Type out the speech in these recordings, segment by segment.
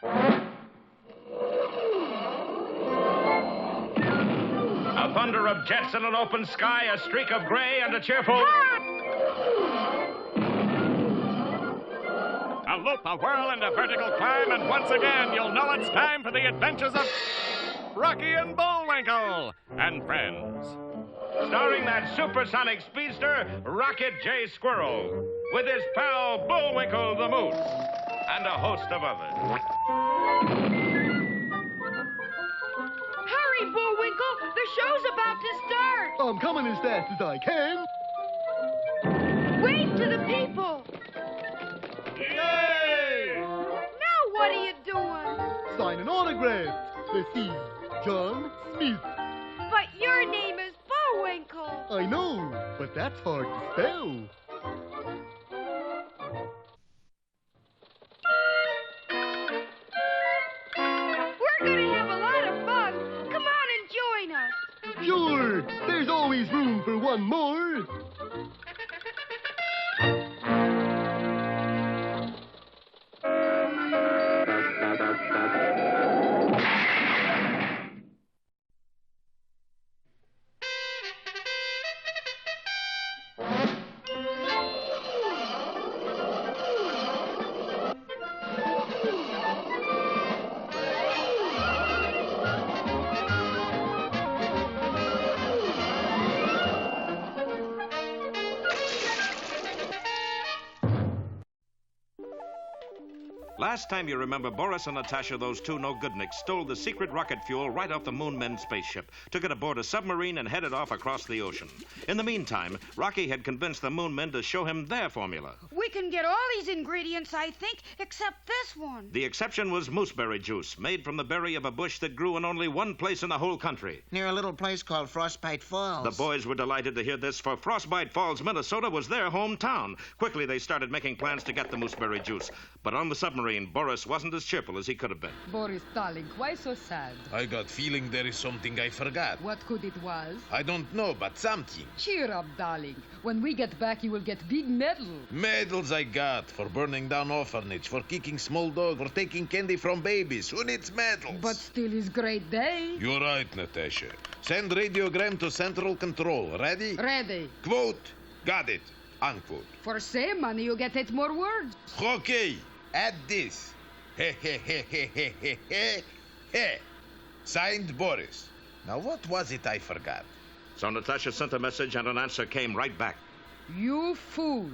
A thunder of jets in an open sky, a streak of gray, and a cheerful... A loop, a whirl, and a vertical climb, and once again you'll know it's time for the adventures of Rocky and Bullwinkle and friends. Starring that supersonic speedster, Rocket J. Squirrel, with his pal Bullwinkle the Moose, and a host of others. Hurry, Bullwinkle! The show's about to start! I'm coming as fast as I can. Wave to the people! Yay! Now what are you doing? Signing autographs. Let's see. John Smith. But your name is Bullwinkle. I know, but that's hard to spell. We're gonna have a lot of fun. Come on and join us. Sure, there's always room for one more. Last time you remember, Boris and Natasha, those two no-goodniks, stole the secret rocket fuel right off the Moon Men spaceship, took it aboard a submarine, and headed off across the ocean. In the meantime, Rocky had convinced the Moon Men to show him their formula. We can get all these ingredients, I think, except this one. The exception was mooseberry juice, made from the berry of a bush that grew in only one place in the whole country. Near a little place called Frostbite Falls. The boys were delighted to hear this, for Frostbite Falls, Minnesota was their hometown. Quickly, they started making plans to get the mooseberry juice. But on the submarine, Boris wasn't as cheerful as he could have been. Boris, darling, why so sad? I got feeling there is something I forgot. What could it was? I don't know, but something. Cheer up, darling. When we get back, you will get big medal. Medals I got for burning down orphanage, for kicking small dog, for taking candy from babies. Who needs medals? But still is great day. You're right, Natasha. Send radiogram to Central Control. Ready? Ready. Quote. Got it. Unquote. For same money, you get 8 more words. Okay. Add this. He he he he he he he he. Signed, Boris. Now, what was it I forgot? So Natasha sent a message, and an answer came right back. You fool.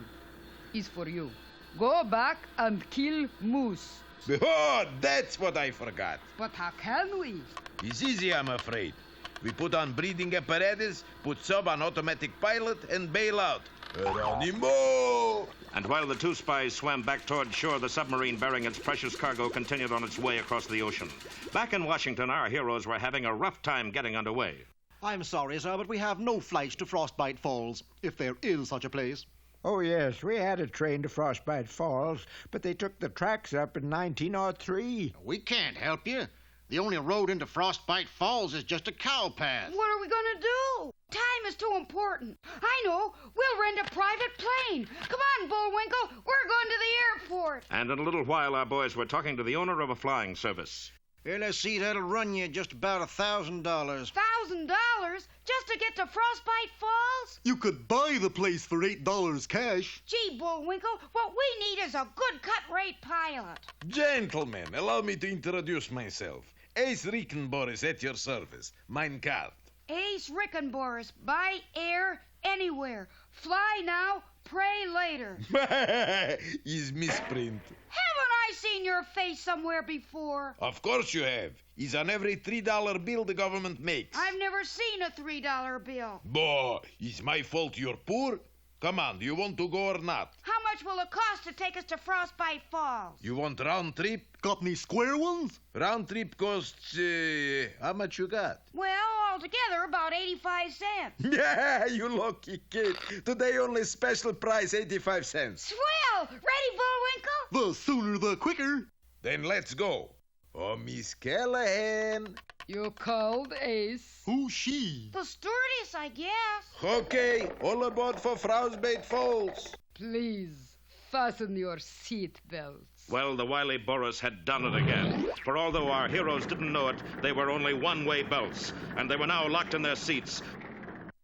Is for you. Go back and kill moose. Oh, that's what I forgot. But how can we? It's easy, I'm afraid. We put on breathing apparatus, put sub on automatic pilot, and bail out. Geronimo! And while the two spies swam back toward shore, the submarine bearing its precious cargo continued on its way across the ocean. Back in Washington, our heroes were having a rough time getting underway. I'm sorry, sir, but we have no flights to Frostbite Falls, if there is such a place. Oh, yes, we had a train to Frostbite Falls, but they took the tracks up in 1903. We can't help you. The only road into Frostbite Falls is just a cow path. What are we gonna do? Time is too important. I know. We'll rent a private plane. Come on, Bullwinkle. We're going to the airport. And in a little while, our boys were talking to the owner of a flying service. Here, let's see, that'll run you just about $1,000. $1,000 just to get to Frostbite Falls? You could buy the place for $8 cash. Gee, Bullwinkle, what we need is a good cut-rate pilot. Gentlemen, allow me to introduce myself. Ace Rickenboris at your service. Mein Cart. Ace Rickenboris, by air, anywhere. Fly now, pray later. Is misprint. Haven't I seen your face somewhere before? Of course you have. He's on every $3 bill the government makes. I've never seen a $3 bill. Boy, it's my fault you're poor. Come on, do you want to go or not? How much will it cost to take us to Frostbite Falls? You want round trip? Got any square ones? Round trip costs, how much you got? Well, altogether, about 85 cents. Yeah, you lucky kid. Today only special price, 85 cents. Swell! Ready, Bullwinkle? The sooner the quicker. Then let's go. Oh, Miss Callahan. You called, Ace? Who's she? The stewardess, I guess. Okay, all aboard for Frostbite Falls. Please. fasten your seat belts. Well, the wily Boris had done it again. For although our heroes didn't know it, they were only one-way belts, and they were now locked in their seats.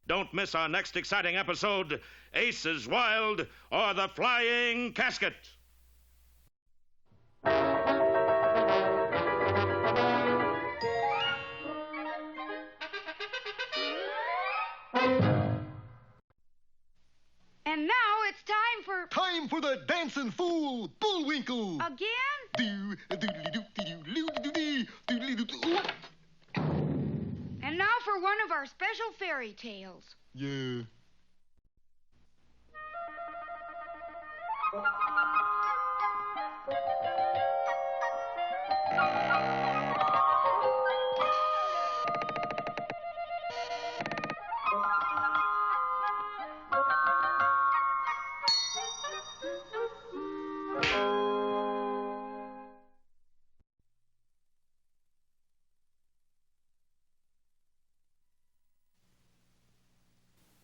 Don't miss our next exciting episode, Aces Wild or the Flying Casket. And now it's time for... Time for the dancing fool, Bullwinkle. Again? And now for one of our special fairy tales. Yeah.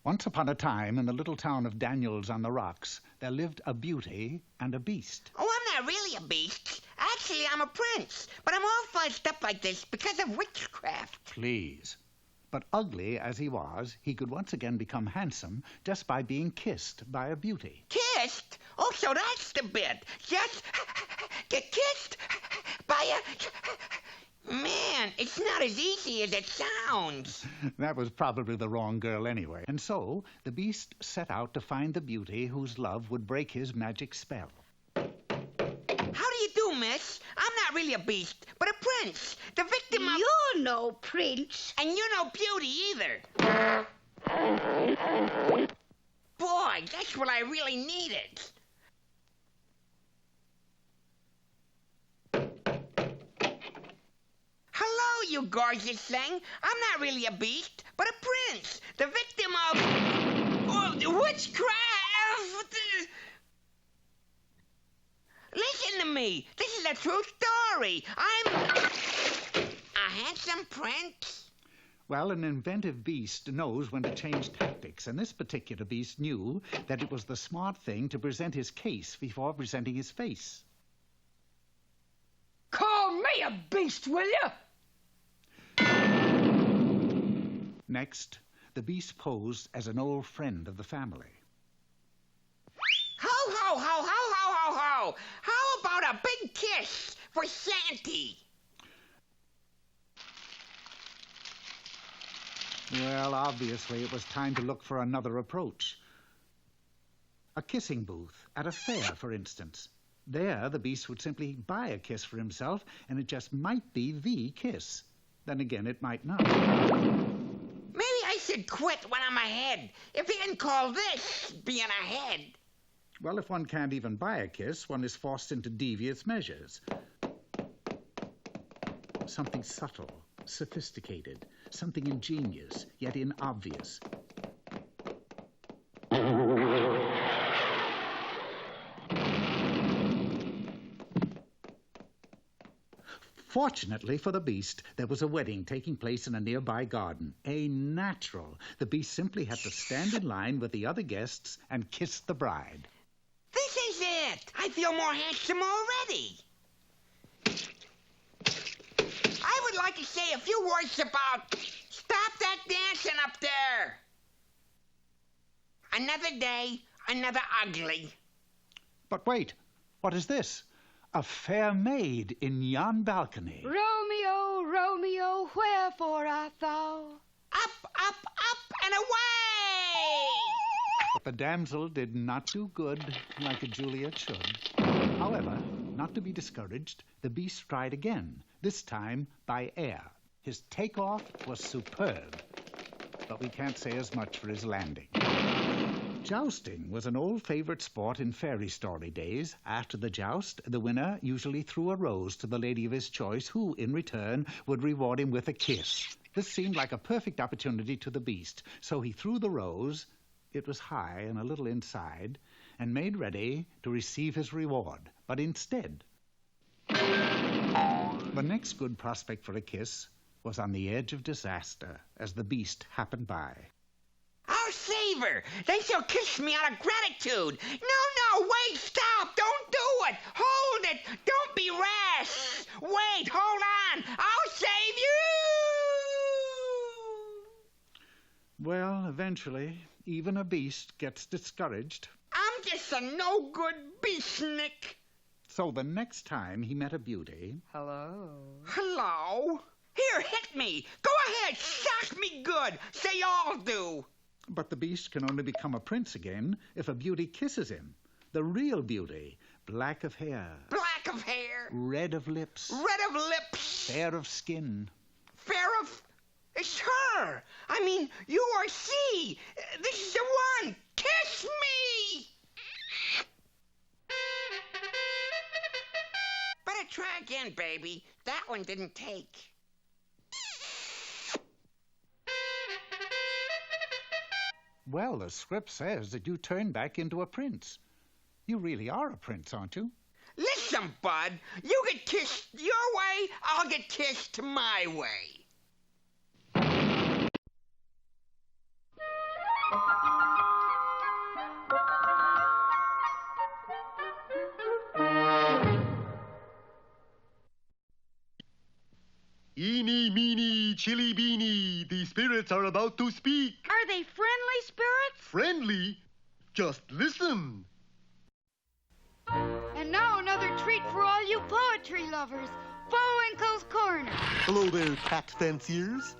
Once upon a time, in the little town of Daniels on the Rocks, there lived a beauty and a beast. Oh, I'm not really a beast. Actually, I'm a prince. But I'm all fussed up like this because of witchcraft. Please. But ugly as he was, he could once again become handsome just by being kissed by a beauty. Kissed? Oh, so that's the bit. Just get kissed by a... Man, it's not as easy as it sounds. That was probably the wrong girl anyway. And so the beast set out to find the beauty whose love would break his magic spell. How do you do, miss? I'm not really a beast, but a prince. The victim of... You're no prince. And you're no beauty either. Boy, that's what I really needed. Hello, you gorgeous thing. I'm not really a beast, but a prince. The victim of... witchcraft. Listen to me. This is a true story. I'm a handsome prince. Well, an inventive beast knows when to change tactics, and this particular beast knew that it was the smart thing to present his case before presenting his face. Call me a beast, will you? Next, the beast posed as an old friend of the family. Ho, ho, ho, ho, ho, ho, ho. How about a big kiss for Santy? Well, obviously, it was time to look for another approach. A kissing booth at a fair, for instance. There, the beast would simply buy a kiss for himself, and it just might be the kiss. Then again, it might not. Maybe I should quit when I'm ahead, if you can call this being ahead. Well, if one can't even buy a kiss, one is forced into devious measures. Something subtle, sophisticated, something ingenious, yet inobvious. Fortunately for the beast, there was a wedding taking place in a nearby garden. A natural. The beast simply had to stand in line with the other guests and kiss the bride. This is it. I feel more handsome already. I would like to say a few words about... Stop that dancing up there. Another day, another ugly. But wait, what is this? A fair maid in yon balcony. Romeo, Romeo, wherefore art thou? Up, up, up, and away! But the damsel did not do good like a Juliet should. However, not to be discouraged, the beast tried again, this time by air. His takeoff was superb, but we can't say as much for his landing. Jousting was an old favorite sport in fairy story days. After the joust, the winner usually threw a rose to the lady of his choice, who, in return, would reward him with a kiss. This seemed like a perfect opportunity to the beast, so he threw the rose, it was high and a little inside, and made ready to receive his reward. But instead, the next good prospect for a kiss was on the edge of disaster as the beast happened by. I'll save her. Then she'll kiss me out of gratitude. No, wait, stop. Well, eventually, even a beast gets discouraged. I'm just a no-good beastnik. So the next time he met a beauty... Hello. Hello? Here, hit me. Go ahead, sock me good. Say all do. But the beast can only become a prince again if a beauty kisses him. The real beauty. Black of hair. Black of hair. Red of lips. Red of lips. Fair of skin. Fair of... It's her. I mean, you or she. This is the one. Kiss me. Better try again, baby. That one didn't take. Well, the script says that you turn back into a prince. You really are a prince, aren't you? Listen, bud. You get kissed your way, I'll get kissed my way. Eeny, meeny, chilly, beany. The spirits are about to speak. Are they friendly spirits? Friendly? Just listen. And now another treat for all you poetry lovers. Bullwinkle's Corner. Hello there, cat fanciers.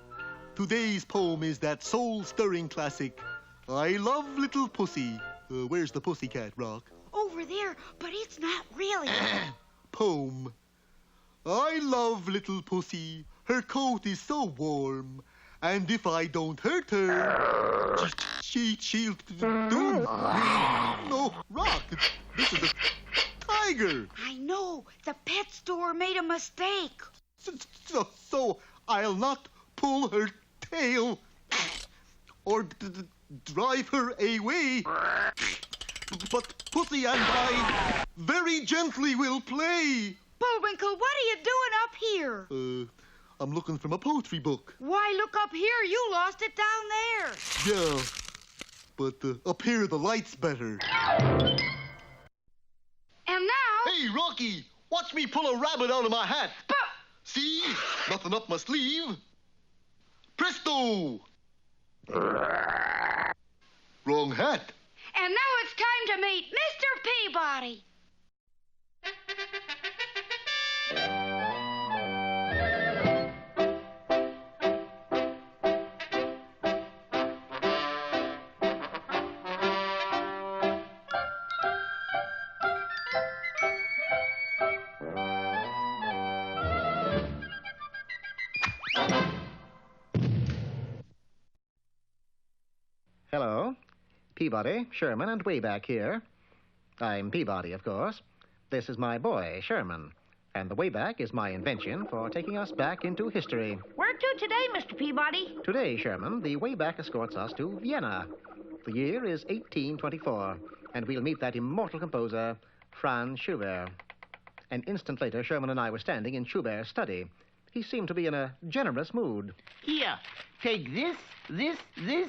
Today's poem is that soul-stirring classic, I Love Little Pussy. Where's the pussycat, Rock? Over there, but it's not really. Poem. I love little pussy. Her coat is so warm. And if I don't hurt her, she'll do. No, Rock. This is a tiger. I know. The pet store made a mistake. So I'll not pull her tail or drive her away. But Pussy and I very gently will play. Bullwinkle, what are you doing up here? I'm looking from a poetry book. Why, look up here. You lost it down there. Yeah, but up here the light's better. And now... Hey, Rocky, watch me pull a rabbit out of my hat. But... See? Nothing up my sleeve. Presto! Wrong hat. And now it's time to meet Mr. Peabody. Hello. Peabody, Sherman, and Wayback here. I'm Peabody, of course. This is my boy, Sherman. And the Wayback is my invention for taking us back into history. Where to today, Mr. Peabody? Today, Sherman, the Wayback escorts us to Vienna. The year is 1824, and we'll meet that immortal composer, Franz Schubert. An instant later, Sherman and I were standing in Schubert's study. He seemed to be in a generous mood. Here, take this, and this.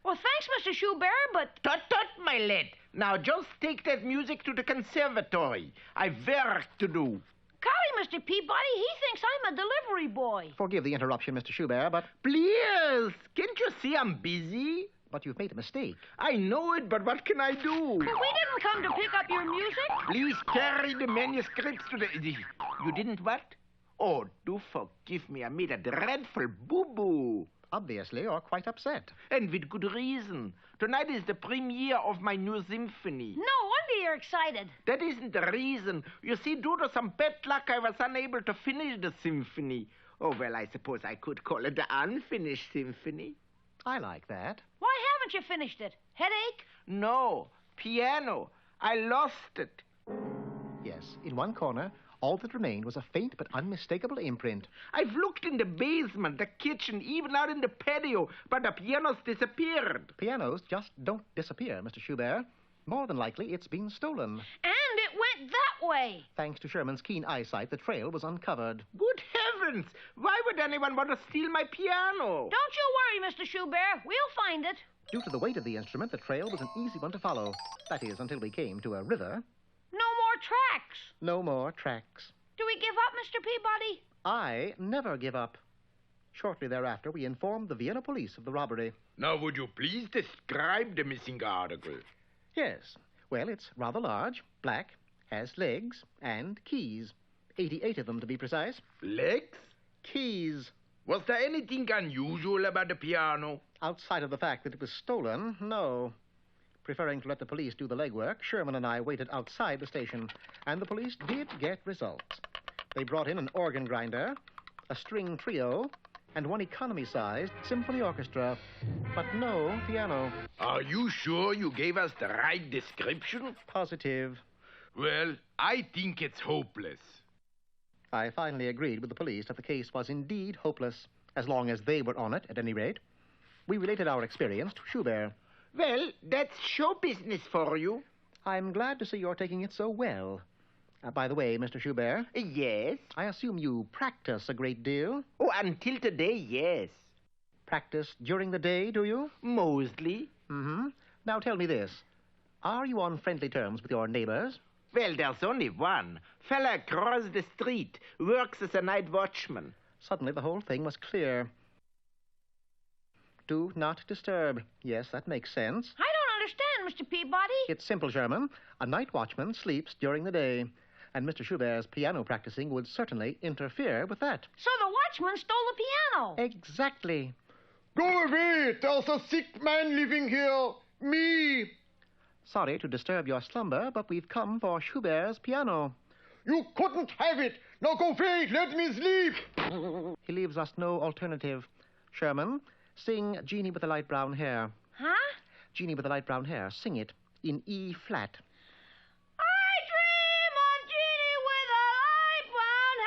Well, thanks, Mr. Schubert, but... Tut, my lad. Now, just take that music to the conservatory. I've work to do. Golly, Mr. Peabody, he thinks I'm a delivery boy. Forgive the interruption, Mr. Schubert, but... Please, can't you see I'm busy? But you've made a mistake. I know it, but what can I do? But we didn't come to pick up your music. Please carry the manuscripts to the... You didn't what? Oh, do forgive me. I made a dreadful boo-boo. Obviously, you're quite upset. And with good reason. Tonight is the premiere of my new symphony. No wonder you're excited. That isn't the reason. You see, due to some bad luck, I was unable to finish the symphony. Oh, well, I suppose I could call it the unfinished symphony. I like that. Why haven't you finished it? Headache? No, piano. I lost it. Yes, in one corner, all that remained was a faint but unmistakable imprint. I've looked in the basement, the kitchen, even out in the patio, but the piano's disappeared. Pianos just don't disappear, Mr. Schubert. More than likely, it's been stolen. And it went that way. Thanks to Sherman's keen eyesight, the trail was uncovered. Good heavens! Why would anyone want to steal my piano? Don't you worry, Mr. Schubert. We'll find it. Due to the weight of the instrument, the trail was an easy one to follow. That is, until we came to a river. No more tracks. No more tracks. Do we give up, Mr. Peabody? I never give up. Shortly thereafter, we informed the Vienna police of the robbery. Now, would you please describe the missing article? Yes. Well, it's rather large, black, has legs, and keys. 88 of them, to be precise. Legs? Keys. Was there anything unusual about the piano? Outside of the fact that it was stolen, no. Preferring to let the police do the legwork, Sherman and I waited outside the station, and the police did get results. They brought in an organ grinder, a string trio, and one economy-sized symphony orchestra, but no piano. Are you sure you gave us the right description? Positive. Well, I think it's hopeless. I finally agreed with the police that the case was indeed hopeless, as long as they were on it, at any rate. We related our experience to Schubert. Well, that's show business for you. I'm glad to see you're taking it so well. By the way, Mr. Schubert. Yes? I assume you practice a great deal? Oh, until today, yes. Practice during the day, do you? Mostly. Mm-hmm. Now tell me this. Are you on friendly terms with your neighbors? Well, there's only one. Fella across the street. Works as a night watchman. Suddenly the whole thing was clear. Do not disturb. Yes, that makes sense. I don't understand, Mr. Peabody. It's simple, Sherman. A night watchman sleeps during the day, and Mr. Schubert's piano practicing would certainly interfere with that. So the watchman stole the piano. Exactly. Go away! There's a sick man living here. Me! Sorry to disturb your slumber, but we've come for Schubert's piano. You couldn't have it! Now go away! Let me sleep! He leaves us no alternative. Sherman, sing Jeannie with the light brown hair. Huh? Jeannie with the light brown hair. Sing it in E flat. I dream of Jeannie with the light brown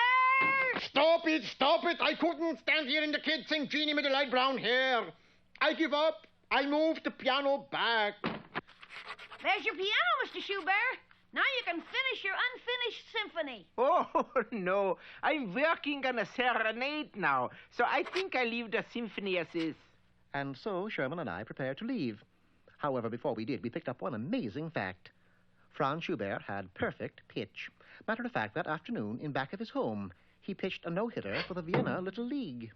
hair. Stop it! I couldn't stand here in the kids sing Jeannie with the light brown hair. I give up. I move the piano back. There's your piano, Mr. Schubert. Now you can finish your unfinished symphony. Oh, no. I'm working on a serenade now, so I think I leave the symphony as is. And so Sherman and I prepared to leave. However, before we did, we picked up one amazing fact. Franz Schubert had perfect pitch. Matter of fact, that afternoon, in back of his home, he pitched a no-hitter for the Vienna Little League.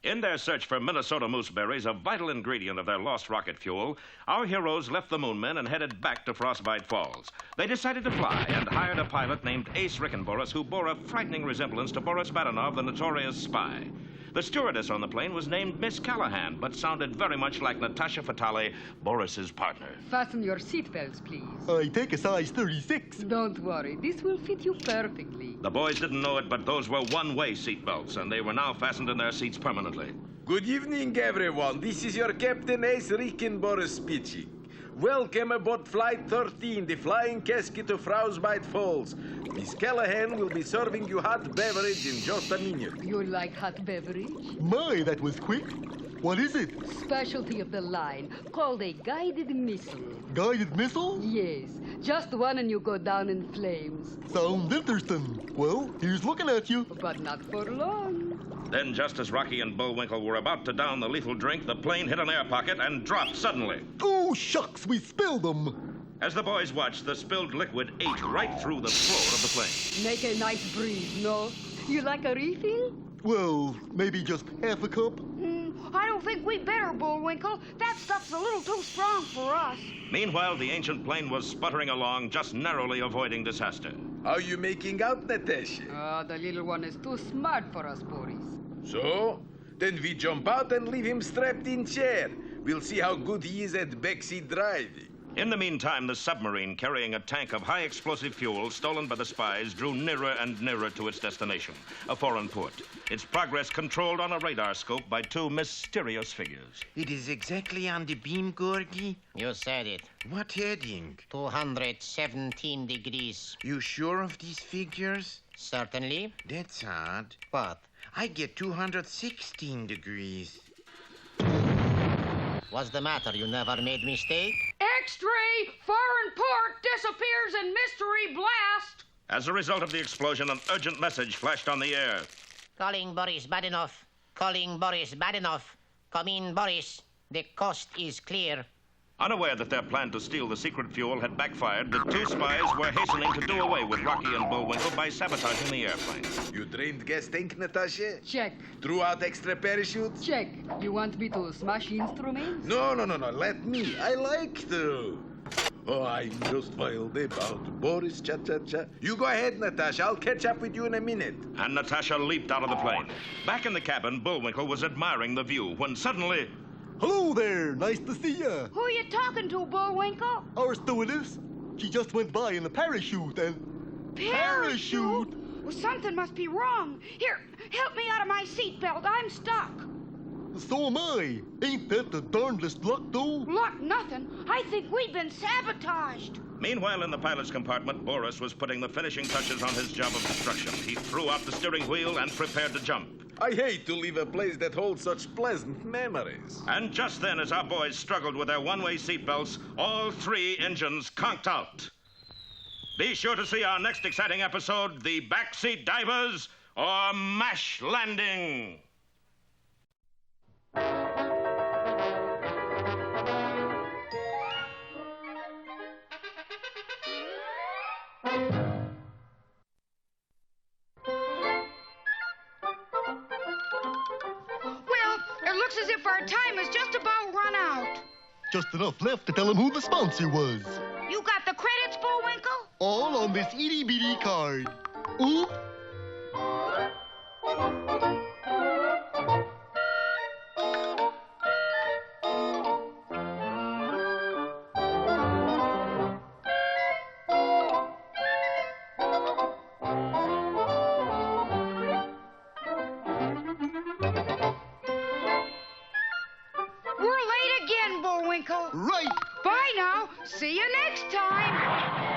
In their search for Minnesota mooseberries, a vital ingredient of their lost rocket fuel, our heroes left the moon men and headed back to Frostbite Falls. They decided to fly and hired a pilot named Ace Rickenboris, who bore a frightening resemblance to Boris Badenov, the notorious spy. The stewardess on the plane was named Miss Callahan, but sounded very much like Natasha Fatale, Boris's partner. Fasten your seatbelts, please. I take a size 36. Don't worry. This will fit you perfectly. The boys didn't know it, but those were one-way seatbelts, and they were now fastened in their seats permanently. Good evening, everyone. This is your Captain Ace Rickenboris speaking. Welcome aboard Flight 13, the flying casket to Frostbite Falls. Miss Callahan will be serving you hot beverage in just a minute. You like hot beverage? My, that was quick. What is it? Specialty of the line, called a guided missile. Guided missile? Yes. Just one and you go down in flames. Sounds interesting. Well, here's looking at you. But not for long. Then, just as Rocky and Bullwinkle were about to down the lethal drink, the plane hit an air pocket and dropped suddenly. Oh, shucks, we spilled them. As the boys watched, the spilled liquid ate right through the floor of the plane. Make a nice breeze, no? You like a refill? Well, maybe just half a cup. I don't think we better, Bullwinkle. That stuff's a little too strong for us. Meanwhile, the ancient plane was sputtering along, just narrowly avoiding disaster. How are you making out, Natasha? The little one is too smart for us, Boris. So? Then we jump out and leave him strapped in chair. We'll see how good he is at backseat driving. In the meantime, the submarine carrying a tank of high explosive fuel stolen by the spies drew nearer and nearer to its destination, a foreign port. Its progress controlled on a radar scope by two mysterious figures. It is exactly on the beam, Gorgie. You said it. What heading? 217 degrees. You sure of these figures? Certainly. That's odd. What? I get 216 degrees. What's the matter? You never made mistake? X-ray! Foreign port disappears in mystery blast! As a result of the explosion, an urgent message flashed on the air. Calling Boris Badenoff. Calling Boris Badenoff. Come in, Boris. The coast is clear. Unaware that their plan to steal the secret fuel had backfired, the two spies were hastening to do away with Rocky and Bullwinkle by sabotaging the airplane. You trained gas tank, Natasha? Check. Threw out extra parachutes? Check. You want me to smash instruments? No. Let me. I like to. Oh, I'm just wild about Boris Cha-Cha-Cha. You go ahead, Natasha. I'll catch up with you in a minute. And Natasha leaped out of the plane. Back in the cabin, Bullwinkle was admiring the view when suddenly... Hello there. Nice to see ya. Who are you talking to, Bullwinkle? Our stewardess. She just went by in a parachute and... Parachute? Well, something must be wrong. Here, help me out of my seatbelt. I'm stuck. So am I. Ain't that the darndest luck, though? Luck nothing. I think we've been sabotaged. Meanwhile, in the pilot's compartment, Boris was putting the finishing touches on his job of destruction. He threw out the steering wheel and prepared to jump. I hate to leave a place that holds such pleasant memories. And just then, as our boys struggled with their one-way seatbelts, all three engines conked out. Be sure to see our next exciting episode, The Backseat Divers or MASH Landing. It looks as if our time is just about run out. Just enough left to tell him who the sponsor was. You got the credits, Bullwinkle? All on this itty-bitty card. Oop. We're late again, Bullwinkle. Right. Bye now. See you next time.